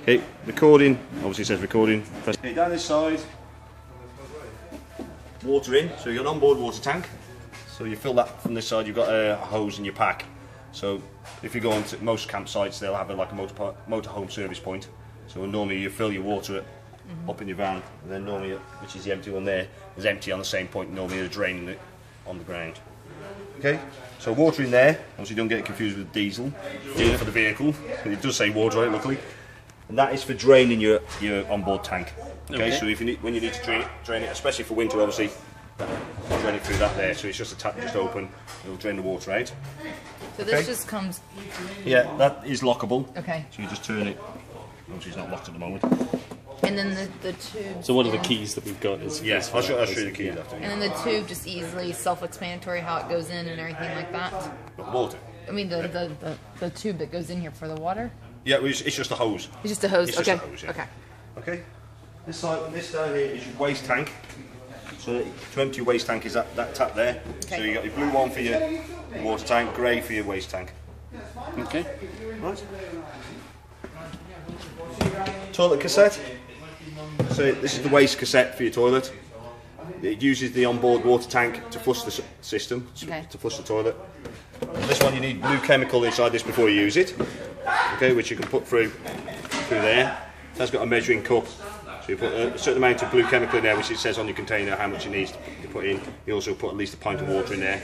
Okay, recording, obviously it says recording. Okay, down this side, water in, so you've got an onboard water tank. So you fill that from this side, you've got a hose in your pack. So if you go on to most campsites, they'll have like a motorhome service point. So normally you fill your water up in your van, and then normally, which is the empty one there, is empty on the same point, normally they're draining it on the ground. Okay, so water in there, obviously don't get it confused with diesel for the vehicle, it does say water on it luckily. And that is for draining your onboard tank. Okay, so if you need, when you need to drain it, especially for winter obviously, drain it through that there, so it's just a tap just open, it'll drain the water out. So this just comes... Yeah, that is lockable. Okay. So you just turn it, obviously it's not locked at the moment. And then the tube... So one of the keys that we've got is... Yes, I'll show you the keys after. And then the tube just easily self-explanatory how it goes in and everything like that? The water? I mean the tube that goes in here for the water? Yeah, it's just a hose. It's just a hose, It's okay. just a hose, yeah. Okay. Okay. This down here is your waste tank. So to empty your waste tank is that tap there. Okay. So you got your blue one for your water tank, grey for your waste tank. Okay. Right. Toilet cassette. So this is the waste cassette for your toilet. It uses the onboard water tank to flush the system, to flush the toilet. This one you need blue chemical inside this before you use it. Okay, which you can put through there. It has got a measuring cup. So you put a certain amount of blue chemical in there, which it says on your container how much it needs to put in. You also put at least a pint of water in there.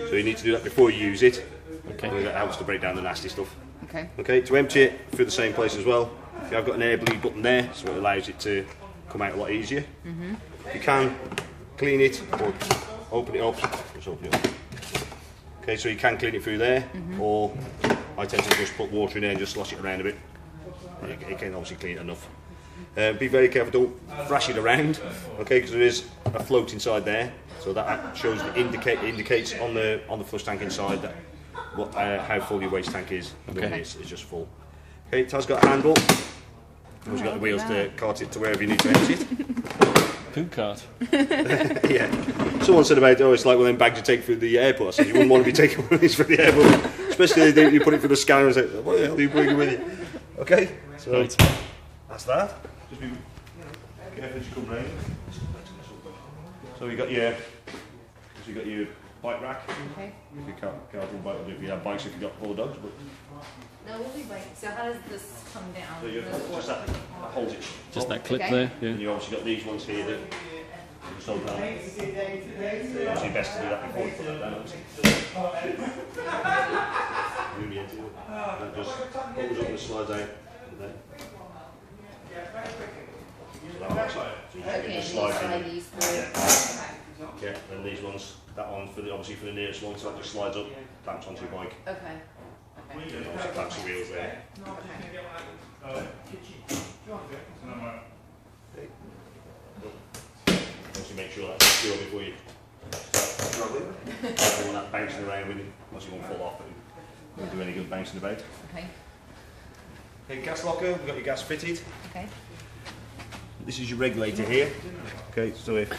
So you need to do that before you use it. Okay. That helps to break down the nasty stuff. Okay. Okay, to empty it through the same place as well. You have got an air bleed button there, so it allows it to come out a lot easier. You can clean it or open it up. Just open it up. Okay, so you can clean it through there, or I tend to just put water in there and just slosh it around a bit. You can obviously clean it enough. Be very careful, don't thrash it around, okay? Because there is a float inside there, so that shows indicates on the flush tank inside that how full your waste tank is. Okay. It's just full. Okay, it has got a handle. It's got the wheels to cart it to wherever you need to empty it. Poo cart. Yeah. Someone said about, oh, it's like one of them bags you take through the airport. So you wouldn't want to be taking one of these through the airport, especially if you put it through the scanner and say, what the hell are you bringing with you? Okay, so Right. that's that. Just be careful as you come round. So you got your bike rack. Okay. If you can't bike, if you have bikes, if you got 4 dogs, but No, we'll be bike. So how does this come down? so you just that holds it. Just that clip Okay. there. And Yeah. you obviously got these ones here that you just open up. It's obviously best to do that before you put that down. Obviously. Really into it. That just opens up and slides out. And then. So you Okay, just and slide in. these through. Yeah, and these ones, that one obviously for the nearest one, so that just slides up, clamps onto your bike. Okay. And obviously clamps the wheels there. Obviously make sure that's secure before you start travelling. Don't want that bouncing around with you, once you won't fall off and won't do any good bouncing about. Okay. Okay, gas locker, we've got your gas fitted. Okay. This is your regulator here. Okay, so if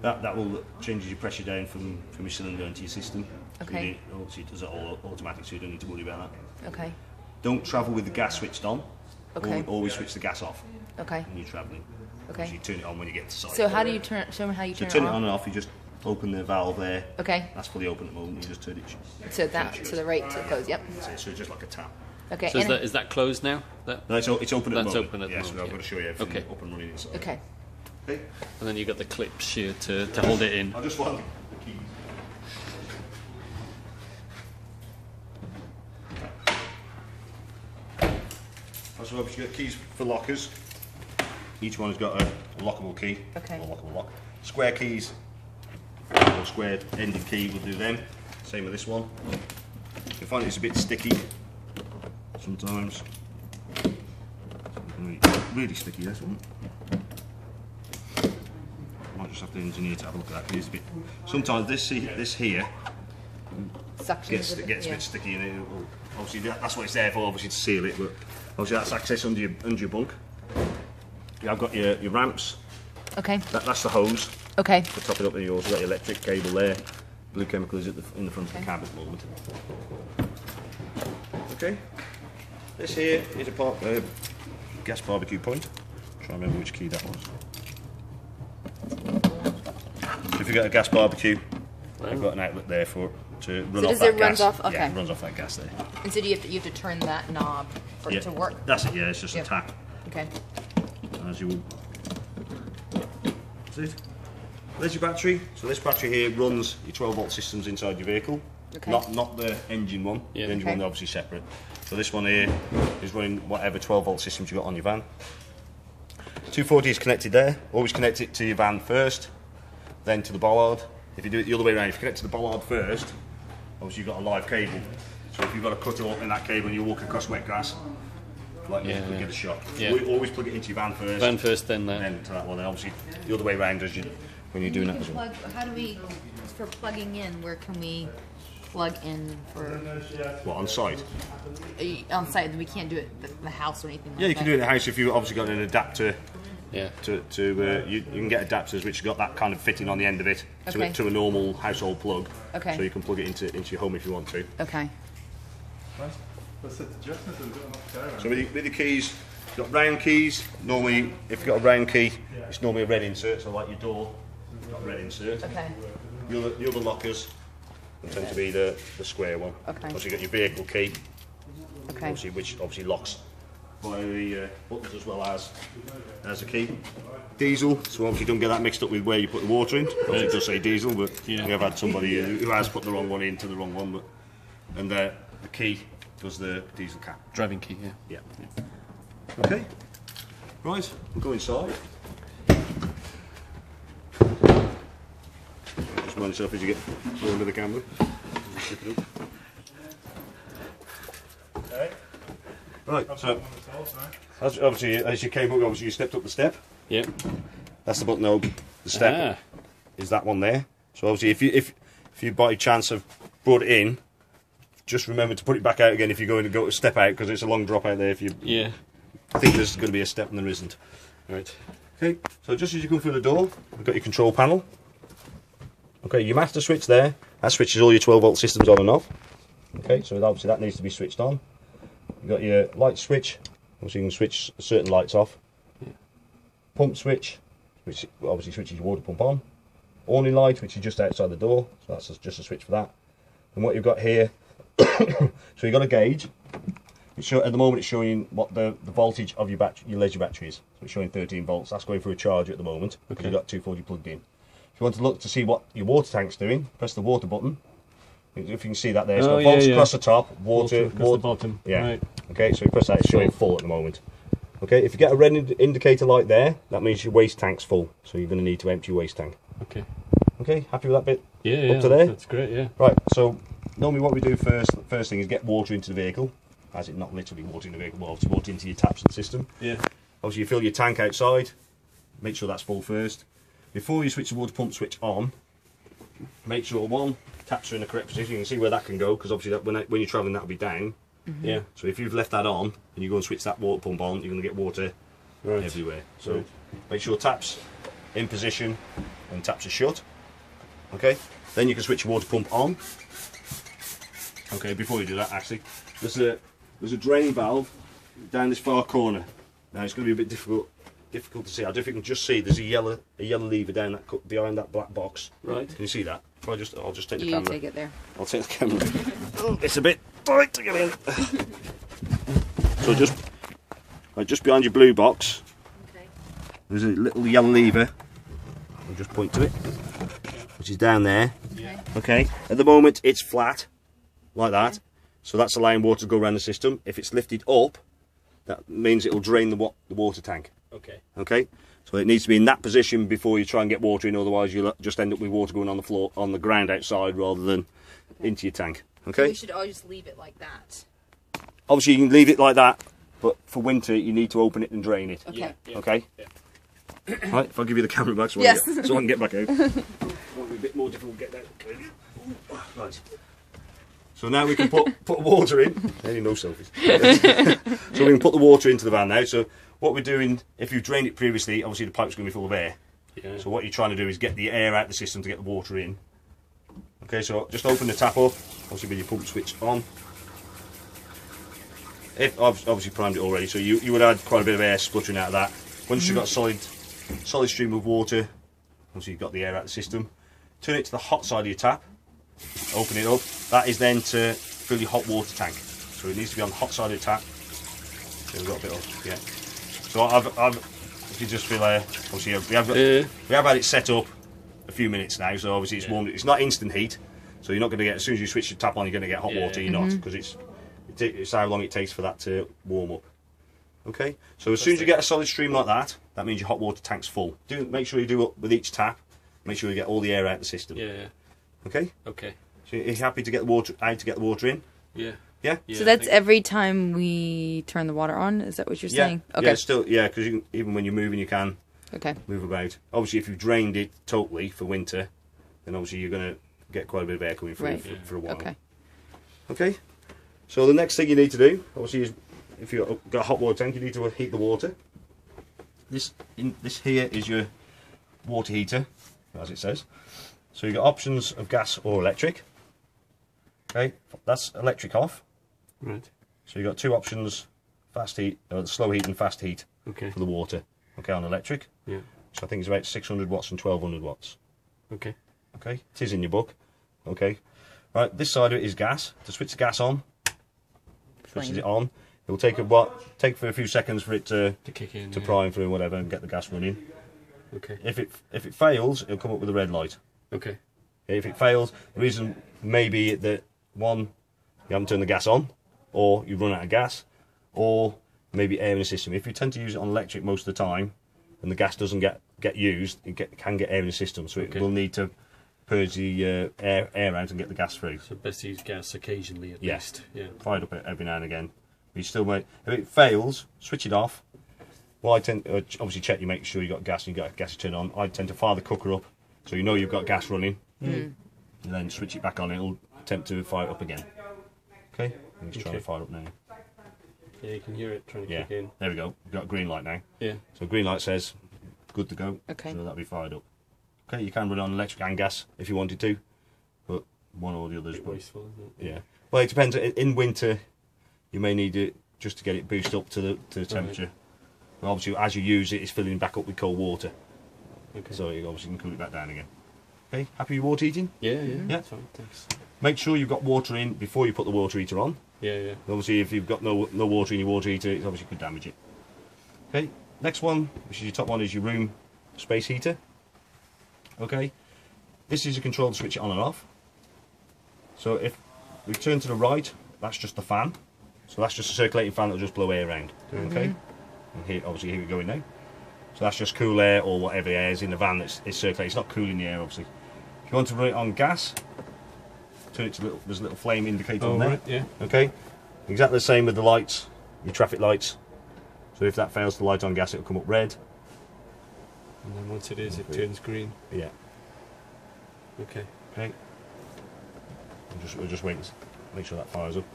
that will change your pressure down from your cylinder into your system. Okay. So obviously it does it all automatic, so you don't need to worry about that. Okay. Don't travel with the gas switched on. Okay. Always switch the gas off Okay. when you're travelling. Okay. So you turn it on when you get to site. So how do you turn? Show me how you So turn turn it it on. on and off. You just open the valve there. Okay. That's fully open at the moment. You just turn it. So that to the right to close. Yep. So it's just like a tap. Okay. So and is that closed now? That. No, it's open at the That's moment. open at the yes, moment, I've yeah. got to show you everything Okay. up and running inside. okay. Okay. And then you got the clips here to hold it in. I just want the keys. So obviously you've got keys for lockers. Each one's got a lockable key. Okay. Or lockable lock. Square keys, or square ended key will do them. Same with this one. You find it's a bit sticky sometimes. Really sticky, this one. Might just have to engineer to have a look at that. It's a bit. Sometimes this here Suction. gets a bit sticky, and it will, obviously that's what it's there for, obviously to seal it. But obviously that's access under your bunk. Yeah, I've got your ramps. Okay. That's the hose. Okay. To top it up, and you also got your electric cable there. Blue chemical is in the front of the cab at the moment. Okay. This here is a part gas barbecue point. Try and remember which key that was. So if you've got a gas barbecue, you've got an outlet there for it to run off that gas. Okay. Yeah, it runs off that gas there. And so do you have to turn that knob for it to work? That's it, yeah, it's just Yep. a tap. Okay. As you will. That's it. There's your battery. So this battery here runs your 12-volt systems inside your vehicle. Okay. Not the engine one. Yeah. The engine Okay. one obviously separate. So this one here is running whatever 12-volt systems you got on your van. 240 is connected there. Always connect it to your van first, then to the bollard. If you do it the other way around, if you connect to the bollard first, obviously you've got a live cable. So if you've got a cut up in that cable and you walk across wet grass, like you could get a shock. Yeah. So always plug it into your van first. Van first, then that. And then to that one. Then obviously the other way around as you when you're doing that as well. How do we, for plugging in, where can we plug in for What, on site? on site? We can't do it at the house or anything like that? Yeah, you can do it in the house if you've obviously got an adapter. Yeah. You can get adapters which have got that kind of fitting on the end of it Okay. to a normal household plug. Okay. So you can plug it into your home if you want to. Okay. So with your keys, you've got round keys. Normally, if you've got a round key, it's normally a red insert. So like your door, you've got a red insert. Okay. The other lockers tend to be the square one. Okay. Obviously, you've got your vehicle key, Okay. which obviously locks via the buttons as well as a key. Diesel, so obviously don't get that mixed up with where you put the water in. Obviously it does say diesel, but Yeah. we have had somebody who has put the wrong one into the wrong one. But and the key does the diesel cap. Driving key, yeah. Yeah. Okay. Right, we'll go inside. Just mind yourself as you get under the camera. Zip it up. Okay. Right, so as you came up, obviously you stepped up the step. Yep. That's the button knob. The step is that one there. So obviously, if you by chance have brought it in, just remember to put it back out again if you're going to go to step out because it's a long drop out there. If you Yeah. think there's going to be a step and there isn't. Right. Okay. So just as you come through the door, you've got your control panel. Okay, your master switch there. That switches all your 12-volt systems on and off. Okay, so obviously that needs to be switched on. You've got your light switch. Obviously you can switch certain lights off. Pump switch, which obviously switches your water pump on. Awning light, which is just outside the door, so that's just a switch for that. And what you've got here, so you've got a gauge. At the moment it's showing what the voltage of your leisure battery is. So it's showing 13 volts. That's going for a charge at the moment because you've got 240 plugged in. If you want to look to see what your water tank's doing, press the water button. If you can see that there, it's got volts across the top, water across the bottom. Yeah. Right. Okay, so you press that, it's showing full at the moment. Okay, if you get a red indicator light there, that means your waste tank's full. So you're going to need to empty your waste tank. Okay. Okay, happy with that bit? Yeah. Up to there? That's great. Yeah. Right, so normally what we do first thing is get water into the vehicle. As it not literally water in the vehicle, but obviously water into your taps and system. Yeah. Obviously you fill your tank outside, make sure that's full first. Before you switch the water pump switch on, make sure one, taps are in the correct position. You can see where that can go, because obviously that, when you're travelling that'll be down. Yeah. So if you've left that on, and you go and switch that water pump on, you're going to get water everywhere. So make sure taps in position and taps are shut. Okay, then you can switch your water pump on. Okay, before you do that, actually, there's a drain valve down this far corner. Now it's going to be a bit difficult to see. I don't know if you can just see. There's a yellow lever down that behind that black box. Right. Can you see that? I'll just take the You camera. take it there. I'll take the camera. Oh, it's a bit tight to get in. So just behind your blue box, Okay. there's a little yellow lever. I'll just point to it, which is down there. Okay. Okay. At the moment, it's flat, like that. So that's allowing water to go around the system. If it's lifted up, that means it'll drain the water tank. Okay. Okay. So it needs to be in that position before you try and get water in. Otherwise, you'll just end up with water going on the floor, on the ground outside, rather than into your tank. Okay. We should always leave it like that. Obviously, you can leave it like that, but for winter, you need to open it and drain it. Okay. Yeah. Okay. Yeah. Right. If I give you the camera back, so, Yes. so I can get back out. It'll be a bit more difficult to get that. Right. So now we can put water in. Any no selfies. So we can put the water into the van now. So what we're doing, if you've drained it previously, obviously the pipe's going to be full of air. Yeah. So what you're trying to do is get the air out of the system to get the water in. Okay, so just open the tap up, obviously with your pump switch on. if I've obviously primed it already, so you would add quite a bit of air spluttering out of that. Once you've got a solid stream of water, once you've got the air out of the system, turn it to the hot side of your tap, open it up. That is then to fill your hot water tank. So it needs to be on the hot side of the tap. So we've got a bit of, yeah. So if you just feel obviously we have had it set up a few minutes now, so obviously it's warmed. It's not instant heat, so you're not going to get, as soon as you switch the tap on, you're going to get hot water. You're not, because it's how long it takes for that to warm up. Okay, so as soon as you get a solid stream like that, that means your hot water tank's full. Make sure you do it with each tap. Make sure you get all the air out of the system. Yeah. Okay. Okay. So you're happy to get the water in? Yeah. Yeah. So that's every time we turn the water on. Is that what you're saying? Okay. Yeah. Still, yeah. Because even when you're moving, you can move about. Obviously, if you've drained it totally for winter, then obviously you're going to get quite a bit of air coming through for a while. Okay. Okay. So the next thing you need to do, obviously, is if you've got a hot water tank, you need to heat the water. This here is your water heater, as it says. So you've got options of gas or electric. Okay, that's electric off. Right. So you've got two options: fast heat, slow heat, and fast heat Okay. for the water. Okay, on electric. Yeah. So I think it's about 600 watts and 1200 watts. Okay. Okay, it is in your book. Okay, right. This side of it is gas. To switch the gas on, switches it on. It will take for a few seconds for it to kick in, to prime through whatever and get the gas running. Okay. If it fails, it'll come up with a red light. Okay. If it fails, the reason may be that one, you haven't turned the gas on, or you run out of gas, or maybe air in the system. If you tend to use it on electric most of the time, and the gas doesn't get used, it can get air in the system, so it will need to purge the air out and get the gas through. So best to use gas occasionally at least. Yeah. Fire it up every now and again. You still might. If it fails, switch it off. Well, I tend obviously check you, make sure you got gas and you got gas to turn on. I tend to fire the cooker up, so you know you've got gas running, and then switch it back on. It'll attempt to fire it up again. Okay, I'm just trying to fire up now. Yeah, you can hear it trying to kick in. There we go. We've got a green light now. Yeah. So green light says good to go. Okay. So that'll be fired up. Okay, you can run it on electric and gas if you wanted to, but one or the others. Wasteful, isn't it? Yeah. Well, it depends. In winter, you may need it just to get it boosted up to the temperature. Right. Well, obviously, as you use it, it's filling back up with cold water. Okay. So you obviously can cool it back down again. Okay, happy with water heating? Yeah. Yeah. That's fine. Thanks. Make sure you've got water in before you put the water heater on. Yeah. Obviously, if you've got no water in your water heater, it obviously could damage it. Okay, next one, which is your top one, is your room space heater. Okay, this is a control to switch it on and off. So if we turn to the right, that's just the fan. So that's just a circulating fan that'll just blow air around. Okay, and here, obviously, here we go in now. So that's just cool air or whatever air is in the van that's circulating. It's not cooling the air, obviously. If you want to run it on gas, turn it to there's a little flame indicator on there. Right, yeah. Okay, exactly the same with the lights, your traffic lights. So if that fails to light on gas, it'll come up red. And then once it is, it turns green. Yeah. Okay. Okay. We'll just wait and make sure that fires up.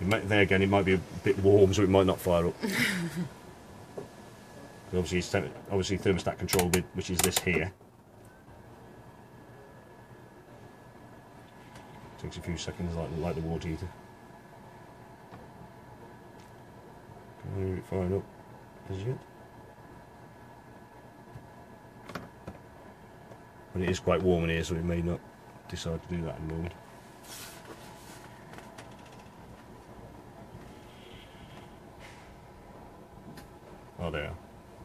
There again, it might be a bit warm, so it might not fire up. Obviously, it's obviously thermostat control, which is this here. Takes a few seconds, like the water heater. Can I it firing up as yet? But it is quite warm in here, so it may not decide to do that in a moment. Oh, there.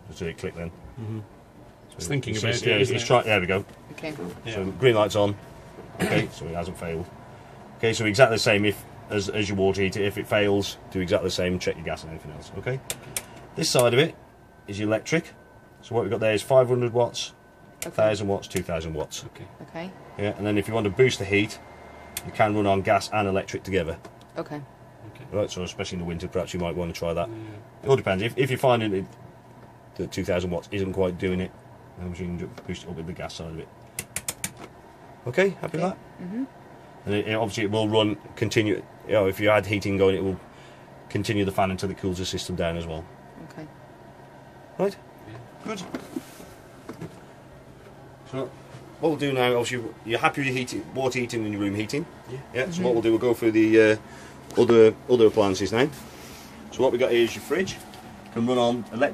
Just do it click then. So It's thinking it's, about yeah, it. it's try, there we go. Okay. So green light's on. Okay, so it hasn't failed. Okay, so exactly the same as your water heater. If it fails, do exactly the same. Check your gas and anything else. Okay. This side of it is your electric. So what we've got there is 500 watts, 1,000 watts, 2,000 watts. Okay. Okay. Yeah, and then if you want to boost the heat, you can run on gas and electric together. Okay. Right, so especially in the winter, perhaps you might want to try that. It all depends. If you're finding it, the 2,000 watts isn't quite doing it, then you can boost it up with the gas side of it. Okay, happy with that? And obviously it will run, continue, you know, if you had heating going, it will continue the fan until it cools the system down as well. Okay. Right? Good. So, what we'll do now, obviously, you're happy with your water heating and your room heating? Yeah. Yeah, so what we'll do, we'll go through the other appliances now. So what we got here is your fridge. Can run on electric.